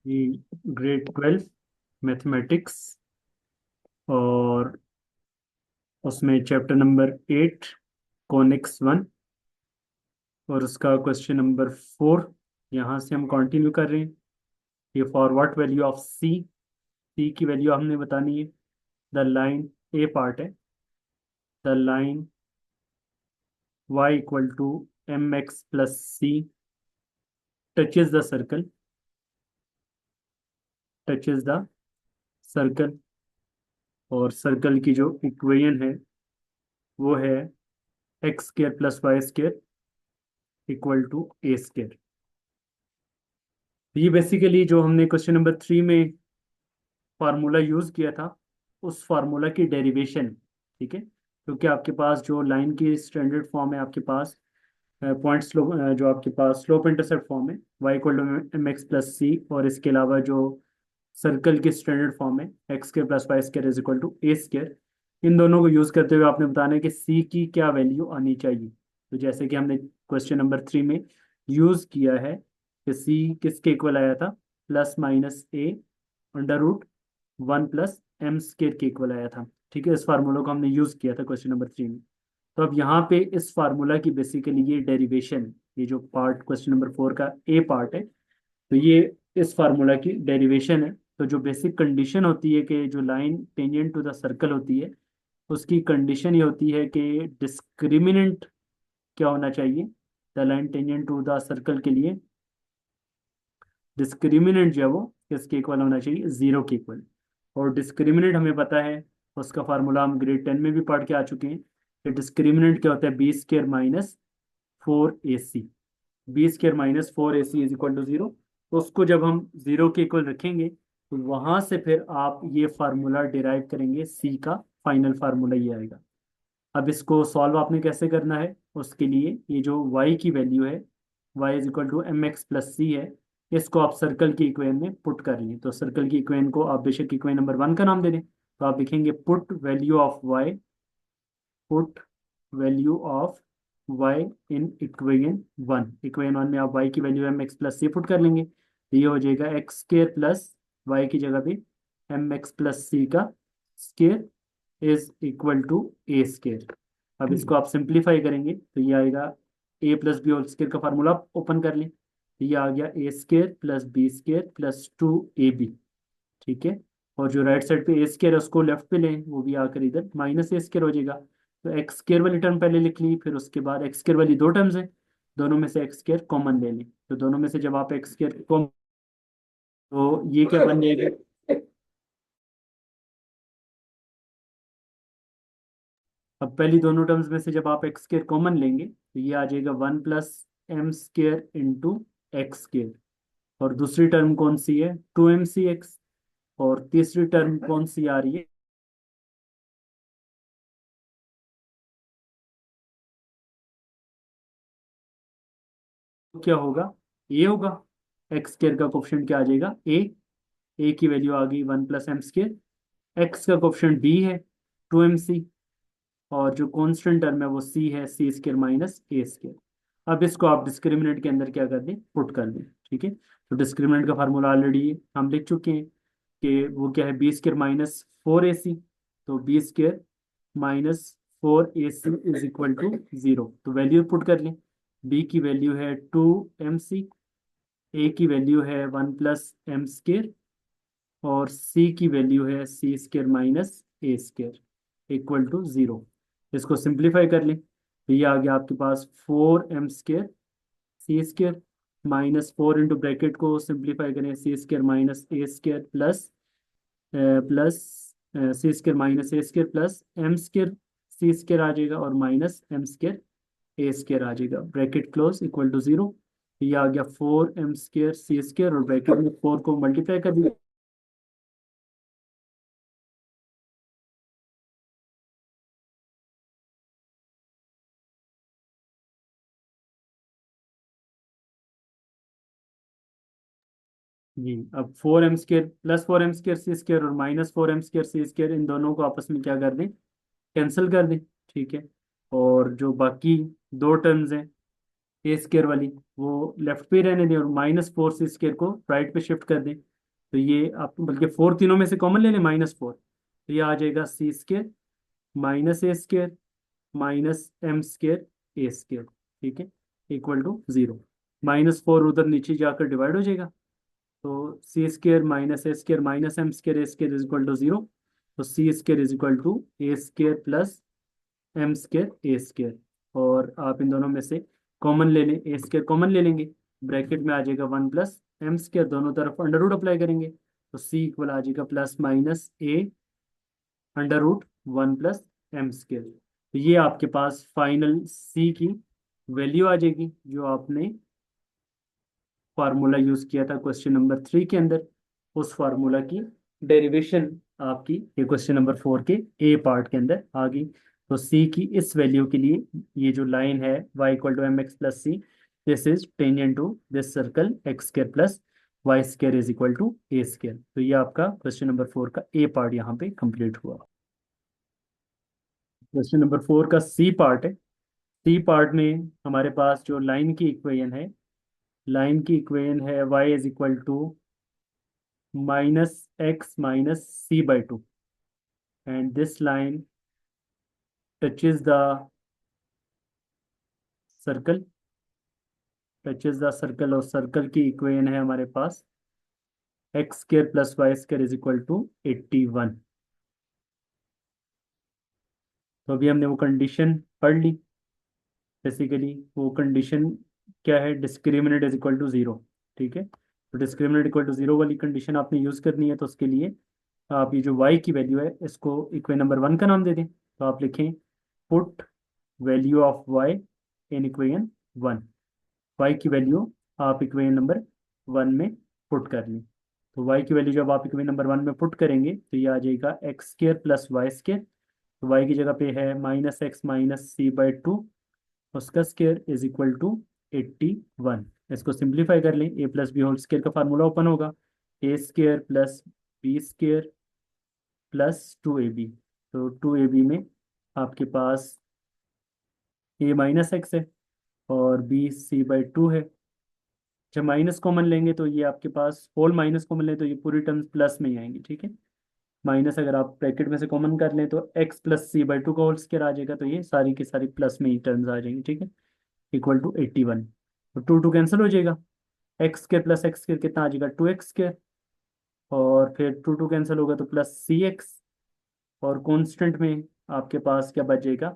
ये grade 12 mathematics और उसमें चैप्टर नंबर 8 कॉनिक्स 1 और उसका क्वेश्चन नंबर 4 यहाँ से हम कंटिन्यू कर रहे हैं। ये for what value of C, C की वैल्यू हमने बतानी है। द लाइन ए पार्ट है, the line y equal to M x plus C touches the circle, touches the circle. और सर्कल की जो इक्वेशन है वो है X square plus Y square equal to A square. ये बेसिकली जो हमने क्वेश्चन नंबर 3 में फार्मूला यूज किया था उस फार्मूला की डेरिवेशन, ठीक है। क्योंकि आपके पास जो लाइन की स्टैंडर्ड फॉर्म है, आपके पास पॉइंट स्लोप, जो आपके पास स्लोप इंटरसेप्ट फॉर्म है y equal to M x plus c, और इसके अलावा जो सर्कल की स्टैंडर्ड फॉर्म है x square plus Y square is equal to A square. इन दोनों को यूज करते हुए आपने बताना है कि सी की क्या वैल्यू आनी चाहिए। तो जैसे कि हमने क्वेश्चन नंबर 3 में यूज किया है कि सी किसके इक्वल आया था, plus minus a under root 1 plus m square के इक्वल आया था। ठीक है, इस फार्मूला को हमने यूज किया था क्वेश्चन नंबर 3 में। तो अब यहाँ पे इस फार्मूला की बेसिकली ये डेरिवेशन, ये जो पार्ट क्वेश्चन नंबर 4 का ए पार्ट है, तो ये इस फार्मूला की डेरिवेशन है। तो जो बेसिक कंडीशन होती है कि जो line tangent to the circle होती है उसकी कंडीशन ये होती है कि डिस्क्रिमिनेंट क्या होना चाहिए। The line tangent to the circle के लिए डिस्क्रिमिनेंट जो है वो किसके इक्वल होना चाहिए, जीरो के इक्वल। और डिस्क्रिमिनेंट हमें पता है, उसका फार्मूला हम ग्रेड 10 में भी पढ़ के आ चुके हैं कि डिस्क्रिमिनेंट क्या होता है, B square minus 4ac। B square minus 4ac is equal to zero. तो उसको जब हम जीरो के इक्वल रखेंगे तो वहां से फिर आप ये फार्मूला डिराइव करेंगे, सी का फाइनल फार्मूला ये आएगा। अब इसको सॉल्व आपने कैसे करना है, उसके लिए ये जो y की वैल्यू है, y is equal to M x plus c है, इसको आप सर्कल की इक्वेशन में पुट कर लें। तो सर्कल की इक्वेशन को आप बेशक इक्वेशन नंबर 1 का नाम दे दें। तो आप लिखेंगे put value of y, put value of y in equation 1। Equation 1 में आप y की वैल्यू एम एक्स प्लस सी पुट कर लेंगे, तो ये हो जाएगा एक्स स्क्र प्लस वाई की जगह पे एम एक्स प्लस सी का square is equal to A square. अब इसको आप सिंप्लीफाई करेंगे तो ये आएगा a plus b whole square का फार्मूला आप ओपन कर लें, तो ये आ गया a square plus b square plus 2ab। ठीक है, और जो राइट साइड पे ए स्क्र है उसको लेफ्ट पे लें, वो भी आकर इधर माइनस ए स्क्र हो जाएगा। तो एक्स स्क्र वाली टर्म पहले लिख ली, फिर उसके बाद एक्स स्क्र वाली दो टर्म्स है, दोनों में से एक्स स्क्र कॉमन ले लें। तो दोनों में से जब आप एक्स स्क्र कॉमन, तो ये क्या बन जाएगा, अब पहली दोनों टर्म्स में से जब आप एक्स स्क्र कॉमन लेंगे तो ये आ जाएगा 1 plus m square into x square. और दूसरी टर्म कौन सी है, 2mcx। और तीसरी टर्म कौन सी आ रही है, क्या होगा, ए होगा। एक्स स्क्र का कोफिशिएंट क्या आ जाएगा, ए की वैल्यू आ गई 1 प्लस m स्क्र। एक्स का कोफिशिएंट बी है 2mc, और जो कांस्टेंट टर्म है वो सी है, C square minus A square. अब इसको आप डिस्क्रिमिनेंट के अंदर क्या कर दें, पुट कर दें। ठीक है, तो डिस्क्रिमिनेंट का फार्मूला ऑलरेडी हम लिख चुके हैं कि वो क्या है, बी स्क्र माइनस 4ac। तो B square minus 4ac is equal to zero. तो वैल्यू पुट कर लें, बी की वैल्यू है 2mc, ए की वैल्यू है 1 प्लस m स्क्र, और सी की वैल्यू है C square minus A square equal to zero. इसको सिंप्लीफाई कर लें तो ये आ गया आपके पास 4m स्क्र सी स्क्र माइनस 4 इंटू ब्रैकेट को सिंप्लीफाई करें, C square minus A square plus plus C square minus A square plus M square C square आ जाएगा, और minus M square A square आ जाएगा, bracket close equal to zero. ये आ गया 4m स्क्र सी स्क्र, और ब्रैकेट में 4 को मल्टीप्लाई कर दिया। जी, अब 4m square plus 4m square सी स्क्र और माइनस 4m स्क्र सी स्क्र, इन दोनों को आपस में क्या कर दें, कैंसिल कर दें। ठीक है, और जो बाकी दो टर्म्स हैं ए स्क्र वाली वो लेफ्ट पे रहने दें, और माइनस 4 सी स्क्र को राइट पे शिफ्ट कर दें। तो ये आप बल्कि फोर तीनों में से कॉमन ले लें, -4, तो ये आ जाएगा सी square minus a square minus m square a square, ठीक है, इक्वल टू 0। -4 उधर नीचे जाकर डिवाइड हो जाएगा, तो c square minus a square minus m square a square is equal to 0। तो c square is equal to A square plus m square a square. और आप इन दोनों में से कॉमन ले लें, ए स्केयर कॉमन ले लेंगे, ब्रैकेट में आ जाएगा 1 प्लस एम स्केयर, दोनों तरफ अंडर रूट अप्लाई करेंगे, तो सी इक्वल आ जाएगा plus minus a under root 1 plus m square. तो ये आपके पास फाइनल सी की वैल्यू आ जाएगी जो आपने फार्मूला यूज किया था क्वेश्चन नंबर 3 के अंदर, उस फार्मूला की डेरिवेशन आपकी ये क्वेश्चन नंबर 4 के ए पार्ट के अंदर आ गई। तो सी की इस वैल्यू के लिए ये जो लाइन है y equal to M x plus C, this is tangent to this circle X square plus Y square is equal to A square. तो ये आपका क्वेश्चन नंबर 4 का ए पार्ट यहाँ पे कंप्लीट हुआ। क्वेश्चन नंबर 4 का सी पार्ट है। C part में हमारे पास जो लाइन की इक्वेशन है, लाइन की इक्वेशन है y is equal to -x minus c by 2, and this line touches the circle, touches the circle, और सर्कल की इक्वेशन है हमारे पास x square plus Y square is equal to 81। तो अभी हमने वो कंडीशन पढ़ ली। बेसिकली वो कंडीशन क्या है, डिस्क्रिमिनेट इज इक्वल टू 0, ठीक है। तो डिस्क्रिमिनेट इक्वल टू 0 वाली कंडीशन आपने यूज करनी है, तो उसके लिए आप ये जो y की वैल्यू है इसको इक्वेशन नंबर 1 का नाम दे दें। तो आप लिखें put value of y in equation 1। y की वैल्यू आप इक्वेशन नंबर 1 में पुट कर लें। तो y की वैल्यू जब आप इक्वेशन नंबर 1 में पुट करेंगे तो ये आ जाएगा X square plus Y square. तो y की जगह पे है -x माइनस सी बाई 2, उसका स्क्र इज इक्वल टू 81। इसको सिंप्लीफाई कर लें, a plus b whole square का फार्मूला ओपन होगा, a square plus b square plus 2ab। तो 2ab में आपके पास a माइनस एक्स है और b c बाई 2 है। जब माइनस कॉमन लेंगे तो ये आपके पास होल माइनस कॉमन लें तो ये पूरी टर्म्स प्लस में ही आएंगी, ठीक है। माइनस अगर आप ब्रैकेट में से कॉमन कर लें तो x प्लस सी बाई 2 का होल स्क्वायर आ जाएगा, तो ये सारी की सारी प्लस में ही टर्म्स आ जाएंगी, ठीक है, इक्वल टू 81। तो 2 कैंसिल हो जाएगा, X square plus x square कितना आ जाएगा 2x स्क्र, और फिर 2 कैंसिल होगा तो प्लस सी एक्स, और कॉन्स्टेंट में आपके पास क्या बचेगा,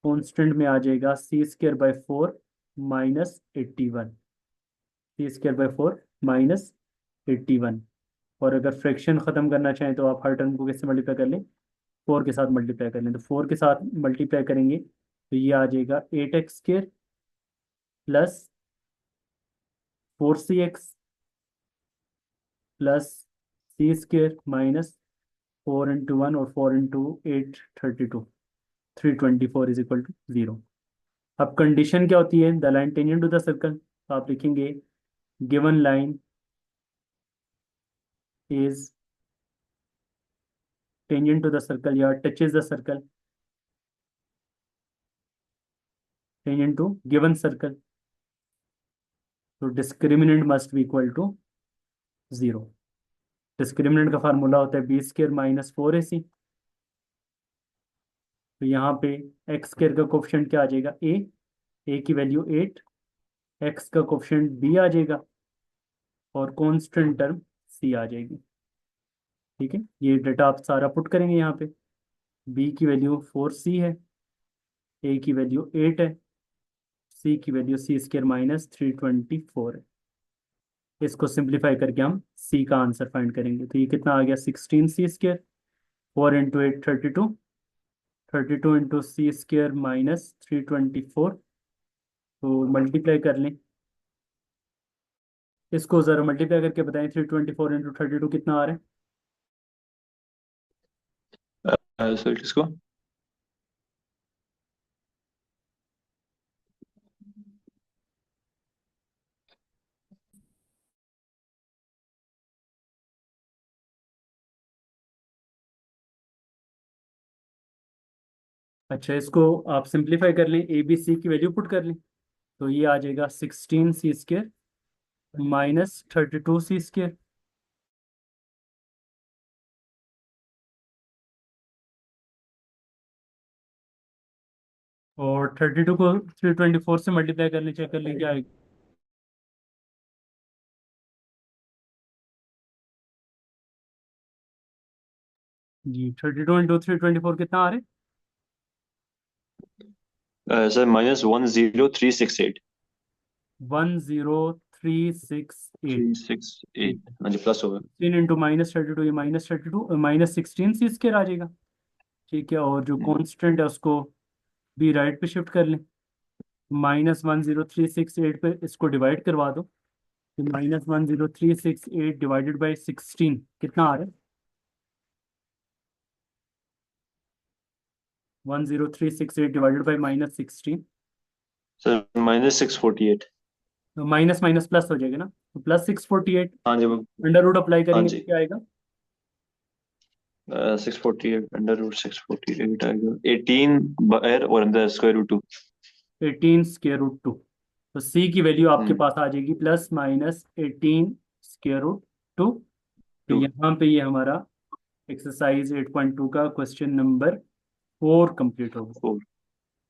कॉन्स्टेंट में आ जाएगा c square by 4 minus 81, c square by 4 minus 81। और अगर फ्रैक्शन ख़त्म करना चाहें तो आप हर टर्म को किससे मल्टीप्लाई कर लें, 4 के साथ मल्टीप्लाई कर लें। तो 4 के साथ मल्टीप्लाई करेंगे तो ये आ जाएगा 8x square plus 4cx plus सी स्क्र माइनस 4 × 1 और 4 × 8 32, 324 इज इक्वल टू 0। अब कंडीशन क्या होती है, the line tangent to the circle, तो आप लिखेंगे given line is tangent to the circle या touches the circle, tangent to given circle, तो discriminant must be equal to 0। Discriminant का फार्मूला होता है बी स्क्र माइनस 4ac। तो यहाँ पे एक्स स्क्र का कोफिशिएंट क्या आ जाएगा, ए की वैल्यू 8, एक्स का कोफिशिएंट बी आ जाएगा और कॉन्स्टेंट टर्म सी आ जाएगी, ठीक है। ये डेटा आप सारा पुट करेंगे यहाँ पे, बी की वैल्यू 4c है, ए की वैल्यू 8 है, सी की वैल्यू सी स्क्र माइनस 324 है। इसको सिंप्लीफाई करके हम सी का आंसर फाइंड करेंगे, तो ये कितना आ गया 16c square, 4 × 8 32, 32 × c square minus 324। तो मल्टीप्लाई कर लें, इसको ज़रा मल्टीप्लाई करके बताएं, 324 × 32 कितना आ रहा है। सर किसको? अच्छा, इसको आप सिंप्लीफाई कर लें, ए बी सी की वैल्यू पुट कर लें, तो ये आ जाएगा 16c square minus 32c square और 32 को 324 से मल्टीप्लाई करने चेक कर लें क्या आएगा। जी 32 इंटू 324 कितना आ रहा है। सर -10368। 10368। 368, ठीक है। हाँ जी, प्लस होगा। 16 इंटू -32, ये -32 -16 सी स्केयर आ जाएगा। ठीक है, और जो हम्म, कांस्टेंट है उसको भी राइट पे शिफ्ट कर लें। -10368 पे इसको डिवाइड करवा दो, तो -10368 डिवाइडेड बाई 16 कितना आ रहा है। 10368 divided by -16, sir -648। Minus minus plus हो जाएगा ना, तो +648। हाँ जी, अंडर रूट अप्लाई हाँ करेंगे तो जी। क्या आएगा। 648 √648 आएगा 18 बाहर और अंदर √2। 18 स्क्वायर रूट 2। तो सी की वैल्यू आपके हम्म। पास आ जाएगी +-18 स्क्वायर रूट 2। तो 2। यहाँ पे ये हमारा एक्सरसाइज 8.2 का क्वेश्चन नंबर 4 कंप्लीट होगा।